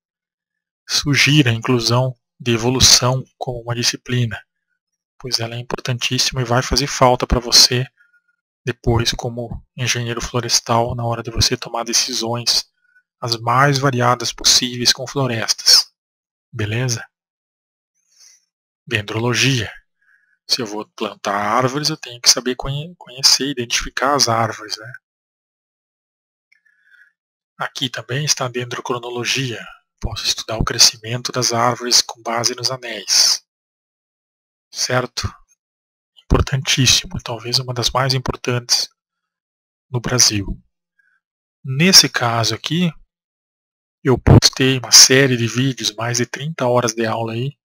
sugira a inclusão de evolução como uma disciplina, pois ela é importantíssima e vai fazer falta para você depois como engenheiro florestal na hora de você tomar decisões as mais variadas possíveis com florestas. Beleza? Dendrologia. Se eu vou plantar árvores, eu tenho que saber conhecer e identificar as árvores, né? Aqui também está a dendrocronologia. Posso estudar o crescimento das árvores com base nos anéis. Certo? Importantíssimo, talvez uma das mais importantes no Brasil. Nesse caso aqui, eu postei uma série de vídeos, mais de 30 horas de aula aí,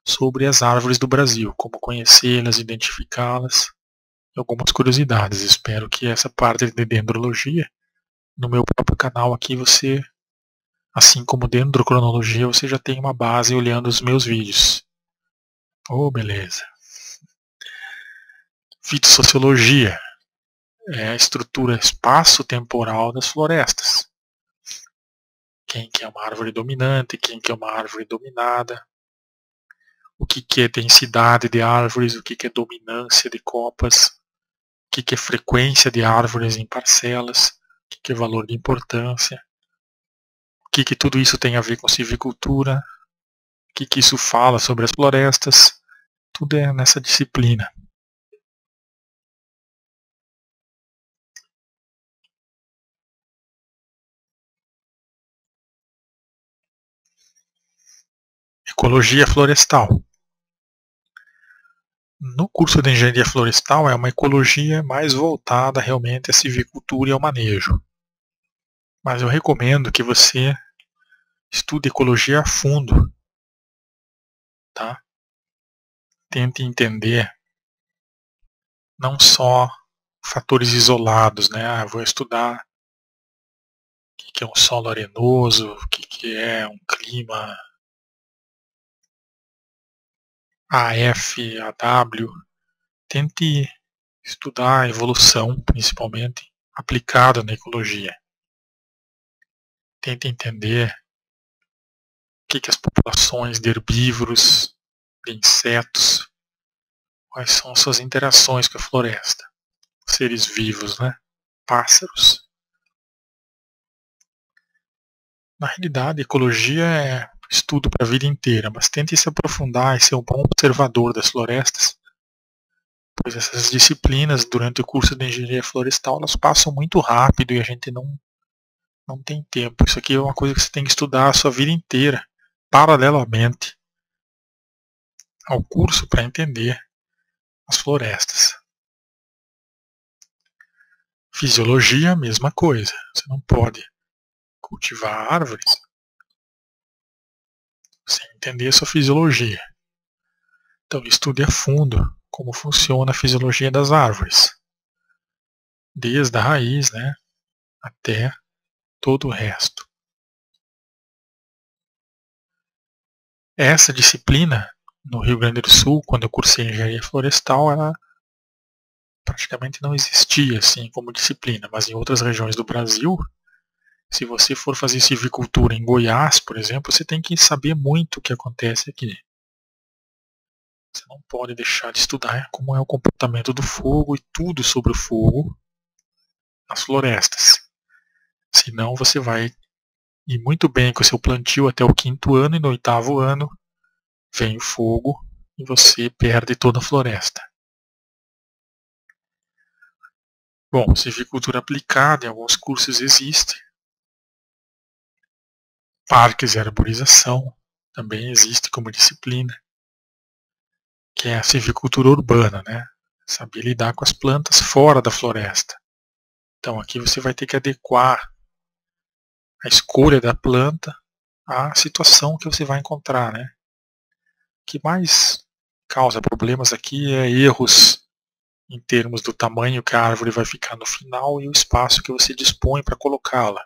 sobre as árvores do Brasil, como conhecê-las, identificá-las, e algumas curiosidades. Espero que essa parte de dendrologia, no meu próprio canal aqui, você, assim como dendrocronologia, você já tem uma base olhando os meus vídeos. Oh, beleza. Fitossociologia é a estrutura espaço-temporal das florestas. Quem que é uma árvore dominante, quem que é uma árvore dominada, o que é densidade de árvores, o que é dominância de copas, o que é frequência de árvores em parcelas, o que é valor de importância. que tudo isso tem a ver com silvicultura, o que isso fala sobre as florestas, tudo é nessa disciplina. Ecologia florestal. No curso de engenharia florestal é uma ecologia mais voltada realmente à silvicultura e ao manejo. Mas eu recomendo que você estude ecologia a fundo, tá? Tente entender não só fatores isolados, né? Vou estudar o que é um solo arenoso, o que é um clima AF, AW. Tente estudar a evolução, principalmente, aplicada na ecologia. Tente entender o que as populações de herbívoros, de insetos, quais são as suas interações com a floresta. Seres vivos, né? Pássaros. Na realidade, ecologia é estudo para a vida inteira, mas tente se aprofundar e ser um bom observador das florestas, pois essas disciplinas durante o curso de engenharia florestal elas passam muito rápido e a gente não tem tempo. Isso aqui é uma coisa que você tem que estudar a sua vida inteira, paralelamente ao curso, para entender as florestas. Fisiologia, mesma coisa. Você não pode cultivar árvores sem entender a sua fisiologia. Então estude a fundo como funciona a fisiologia das árvores, desde a raiz, né, até todo o resto. Essa disciplina, no Rio Grande do Sul, quando eu cursei engenharia florestal, ela praticamente não existia assim como disciplina, mas em outras regiões do Brasil, se você for fazer silvicultura em Goiás, por exemplo, você tem que saber muito o que acontece aqui. Você não pode deixar de estudar como é o comportamento do fogo e tudo sobre o fogo nas florestas. Senão você vai ir muito bem com o seu plantio até o 5º ano e no 8º ano vem o fogo e você perde toda a floresta. Bom, silvicultura aplicada em alguns cursos existe. Parques e arborização também existe como disciplina, que é a silvicultura urbana, né? Saber lidar com as plantas fora da floresta. Então aqui você vai ter que adequar a escolha da planta à situação que você vai encontrar, né? O que mais causa problemas aqui é erros em termos do tamanho que a árvore vai ficar no final e o espaço que você dispõe para colocá-la.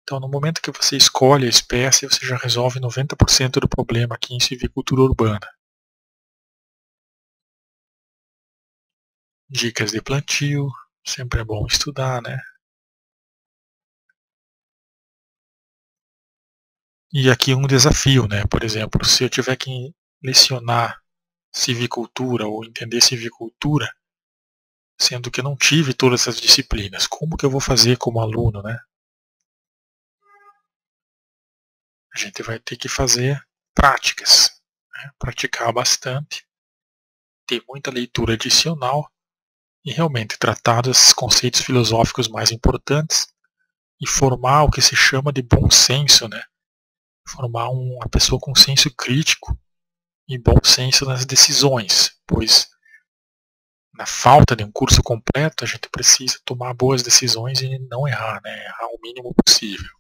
Então, no momento que você escolhe a espécie, você já resolve 90% do problema aqui em silvicultura urbana. Dicas de plantio, sempre é bom estudar, né? E aqui um desafio, né? Por exemplo, se eu tiver que lecionar silvicultura ou entender silvicultura, sendo que eu não tive todas essas disciplinas, como que eu vou fazer como aluno, né? A gente vai ter que fazer práticas, né? Praticar bastante, ter muita leitura adicional e realmente tratar dos conceitos filosóficos mais importantes e formar o que se chama de bom senso, né? Formar uma pessoa com senso crítico e bom senso nas decisões, pois na falta de um curso completo a gente precisa tomar boas decisões e não errar, né? Errar o mínimo possível.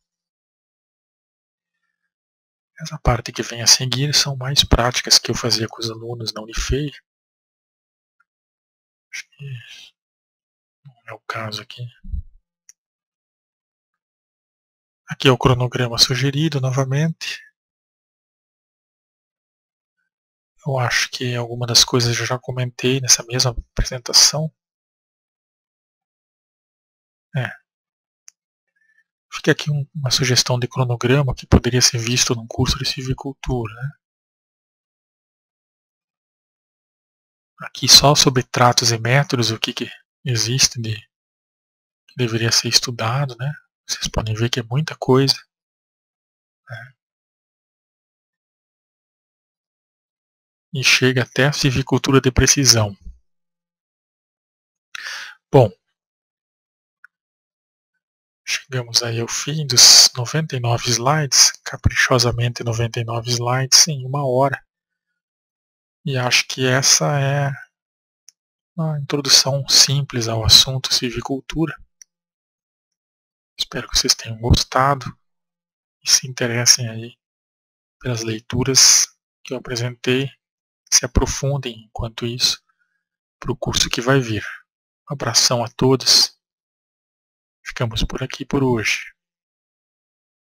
Essa parte que vem a seguir são mais práticas que eu fazia com os alunos na Unifei. Acho que não é o caso aqui. Aqui é o cronograma sugerido novamente. Eu acho que alguma das coisas eu já comentei nessa mesma apresentação. Fica aqui uma sugestão de cronograma que poderia ser visto num curso de silvicultura, né? Aqui só sobre tratos e métodos, o que existe que deveria ser estudado, né? Vocês podem ver que é muita coisa, né? E chega até a silvicultura de precisão. Bom, chegamos aí ao fim dos 99 slides, caprichosamente 99 slides em 1 hora. E acho que essa é uma introdução simples ao assunto silvicultura. Espero que vocês tenham gostado e se interessem aí pelas leituras que eu apresentei, se aprofundem enquanto isso para o curso que vai vir. Um abração a todos. Ficamos por aqui por hoje.